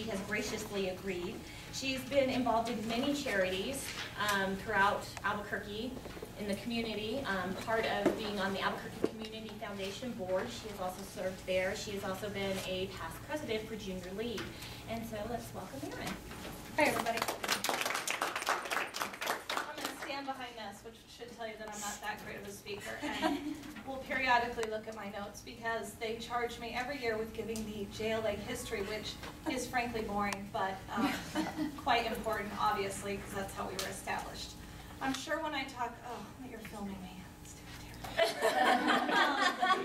she has graciously agreed. She's been involved in many charities throughout Albuquerque in the community, part of being on the Albuquerque Community Foundation board. She has also served there. She has also been a past president for Junior League. And so let's welcome Erin. Hi, everybody. I'm going to stand behind this, which should tell you that I'm not that great of a speaker, and we'll periodically look at my notes because they charge me every year with giving the JLA history, which is frankly boring, but quite important, obviously, because that's how we were established. I'm sure when I talk, oh, you're filming me. It's terrible.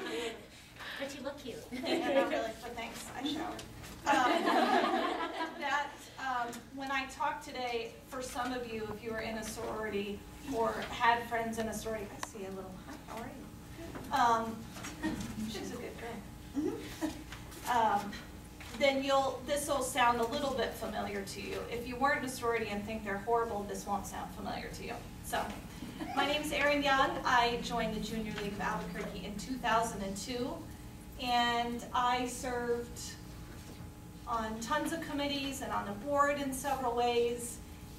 But you look cute. Yeah, not really, but thanks. I showered. When I talk today, for some of you, if you were in a sorority or had friends in a sorority, I see a little, hi, how are you? She's a good girl. Then this will sound a little bit familiar to you. If you weren't in a sorority and think they're horrible, this won't sound familiar to you. So, my name is Erin Young. I joined the Junior League of Albuquerque in 2002, and I served on tons of committees and on the board in several ways,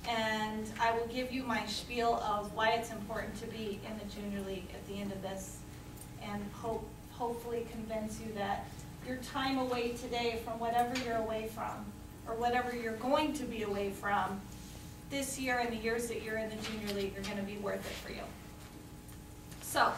and I will give you my spiel of why it's important to be in the Junior League at the end of this, and hopefully convince you that your time away today from whatever you're away from, or whatever you're going to be away from, this year and the years that you're in the Junior League are going to be worth it for you. So,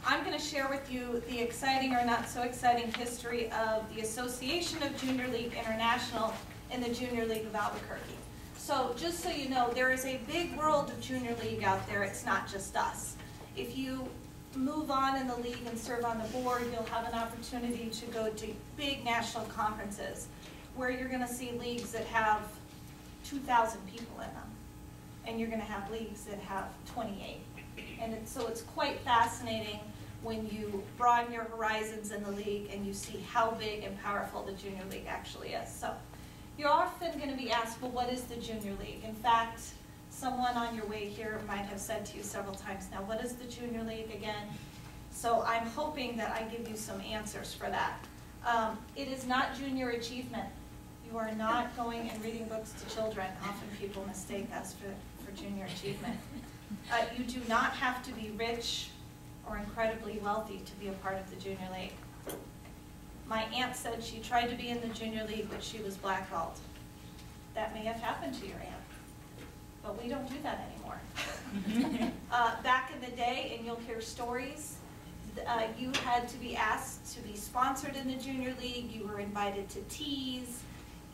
I'm going to share with you the exciting or not so exciting history of the Association of Junior League International and the Junior League of Albuquerque. So, just so you know, there is a big world of Junior League out there. It's not just us. If you move on in the league and serve on the board, you'll have an opportunity to go to big national conferences where you're going to see leagues that have 2,000 people in them, and you're going to have leagues that have 28. And so it's quite fascinating when you broaden your horizons in the league and you see how big and powerful the Junior League actually is. So you're often going to be asked, well, what is the Junior League? In fact, someone on your way here might have said to you several times, now what is the Junior League again? So I'm hoping that I give you some answers for that. It is not junior achievement. You are not going and reading books to children. Often people mistake us for junior achievement. You do not have to be rich or incredibly wealthy to be a part of the Junior League. My aunt said she tried to be in the Junior League, but she was blackballed. That may have happened to your aunt. But we don't do that anymore. Back in the day, and you'll hear stories, you had to be asked to be sponsored in the Junior League, you were invited to teas,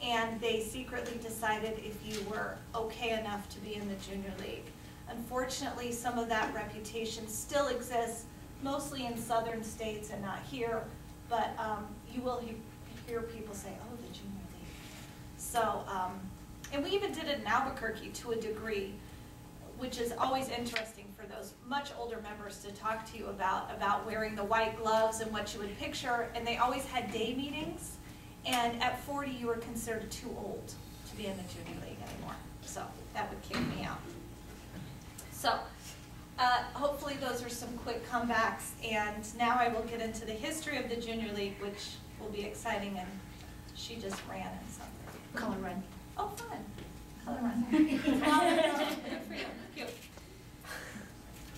and they secretly decided if you were okay enough to be in the Junior League. Unfortunately, some of that reputation still exists, mostly in southern states and not here, but you will hear people say, oh, the Junior League. So, and we even did it in Albuquerque to a degree, which is always interesting for those much older members to talk to you about wearing the white gloves and what you would picture. And they always had day meetings. And at 40, you were considered too old to be in the Junior League anymore. So that would kick me out. So hopefully those are some quick comebacks. And now I will get into the history of the Junior League, which will be exciting. And she just ran in something. Color run. Oh, fun. Color run. Good for you. Cute.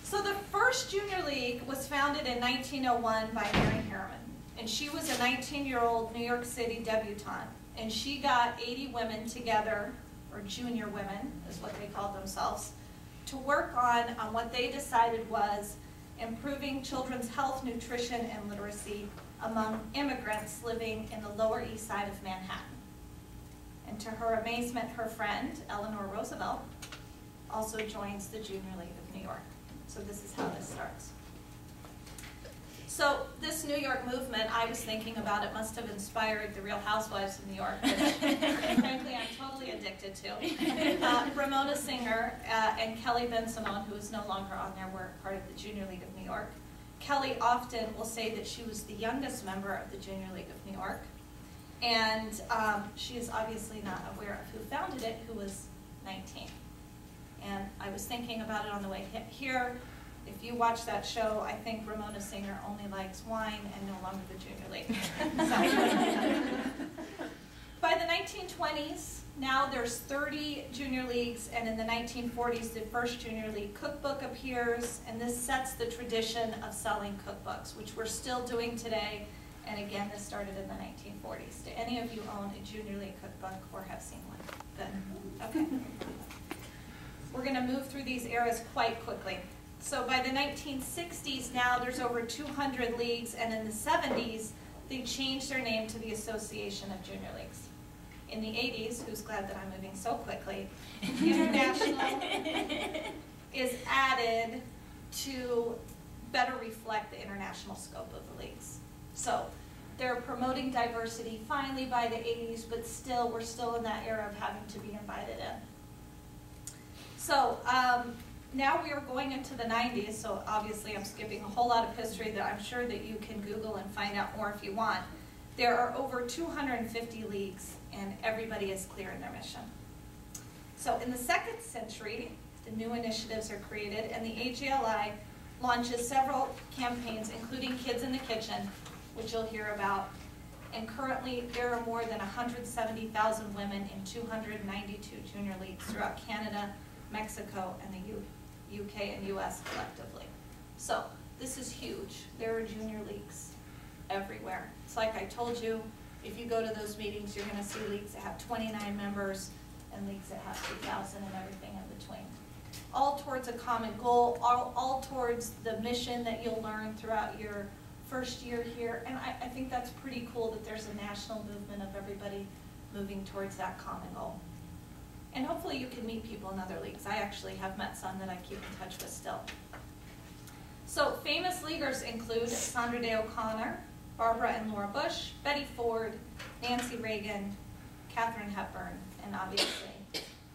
So the first Junior League was founded in 1901 by Erin Harriman. And she was a 19-year-old New York City debutante. And she got 80 women together, or junior women is what they called themselves, to work on what they decided was improving children's health, nutrition, and literacy among immigrants living in the Lower East Side of Manhattan. And to her amazement, her friend, Eleanor Roosevelt, also joins the Junior League of New York. So this is how this starts. So this New York movement, I was thinking about, it must have inspired the Real Housewives of New York, which frankly I'm totally addicted to. Ramona Singer and Kelly Ben-Simone, who is no longer on there, were part of the Junior League of New York. Kelly often will say that she was the youngest member of the Junior League of New York. And she is obviously not aware of who founded it, who was 19. And I was thinking about it on the way here. If you watch that show, I think Ramona Singer only likes wine and no longer the Junior League. By the 1920s, now there's 30 junior leagues, and in the 1940s, the first junior league cookbook appears, and this sets the tradition of selling cookbooks, which we're still doing today. And again, this started in the 1940s. Do any of you own a junior league cookbook or have seen one? Good. Okay. We're going to move through these eras quite quickly. So by the 1960s, now there's over 200 leagues, and in the 70s, they changed their name to the Association of Junior Leagues. In the 80s, who's glad that I'm moving so quickly, International is added to better reflect the international scope of the leagues. So they're promoting diversity finally by the 80s, but still, we're still in that era of having to be invited in. So now we are going into the 90s, so obviously I'm skipping a whole lot of history that I'm sure that you can Google and find out more if you want. There are over 250 leagues, and everybody is clear in their mission. So in the second century, the new initiatives are created, and the JLA launches several campaigns, including Kids in the Kitchen, which you'll hear about. And currently, there are more than 170,000 women in 292 junior leagues throughout Canada, Mexico, and the UK and US collectively. So this is huge. There are junior leagues everywhere. It's like I told you, if you go to those meetings, you're going to see leagues that have 29 members and leagues that have 2,000 and everything in between. All towards a common goal, all towards the mission that you'll learn throughout your first year here. And I think that's pretty cool that there's a national movement of everybody moving towards that common goal. And hopefully you can meet people in other leagues. I actually have met some that I keep in touch with still. So famous leaguers include Sandra Day O'Connor, Barbara and Laura Bush, Betty Ford, Nancy Reagan, Katharine Hepburn, and obviously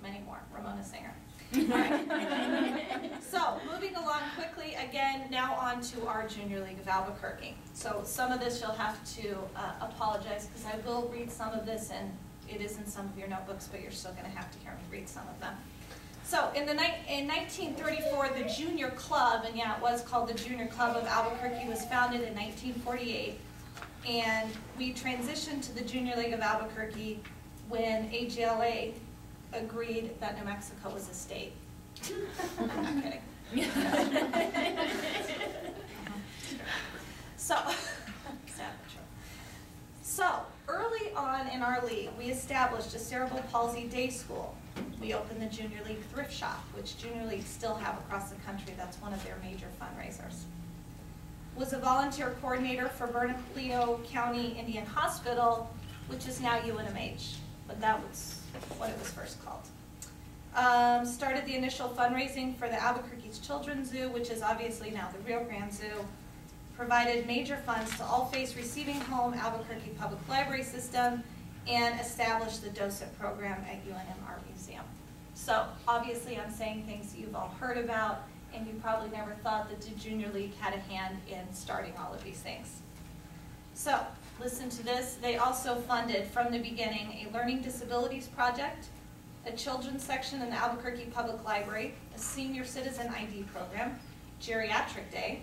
many more, Ramona Singer. All right. So moving along quickly, again, now on to our Junior League of Albuquerque. So some of this you'll have to apologize, because I will read some of this, and it is in some of your notebooks, but you're still going to have to hear me read some of them. So in 1934, the Junior Club, and yeah, it was called the Junior Club of Albuquerque, was founded in 1948. And we transitioned to the Junior League of Albuquerque when JLA agreed that New Mexico was a state. I'm not kidding. So, sad but true. So, early on in our league, we established a cerebral palsy day school. We opened the Junior League Thrift Shop, which Junior Leagues still have across the country. That's one of their major fundraisers. Was a volunteer coordinator for Bernalillo County Indian Hospital, which is now UNMH, but that was what it was first called. Started the initial fundraising for the Albuquerque's Children's Zoo, which is obviously now the Rio Grande Zoo. Provided major funds to All Face Receiving Home, Albuquerque Public Library System, and established the docent program at UNM Art Museum. So obviously I'm saying things that you've all heard about, and you probably never thought that the Junior League had a hand in starting all of these things. So, listen to this. They also funded, from the beginning, a learning disabilities project, a children's section in the Albuquerque Public Library, a senior citizen ID program, geriatric day,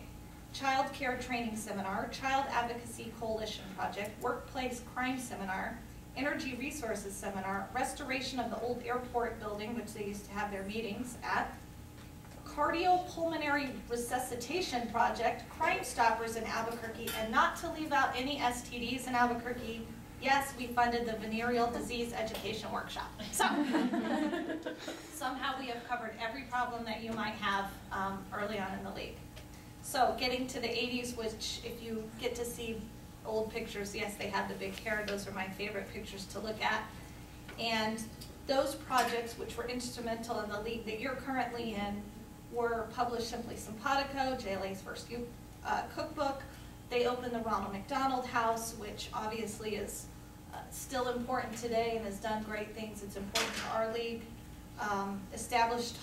child care training seminar, child advocacy coalition project, workplace crime seminar, energy resources seminar, restoration of the old airport building, which they used to have their meetings at, cardiopulmonary resuscitation project, Crime Stoppers in Albuquerque, and not to leave out any STDs in Albuquerque, yes, we funded the venereal disease education workshop. So, somehow we have covered every problem that you might have early on in the league. So, getting to the 80s, which if you get to see old pictures, yes, they had the big hair. Those are my favorite pictures to look at. And those projects, which were instrumental in the league that you're currently in, were published Simply Simpatico, JLA's first cookbook. They opened the Ronald McDonald House, which obviously is still important today and has done great things. It's important to our league. Established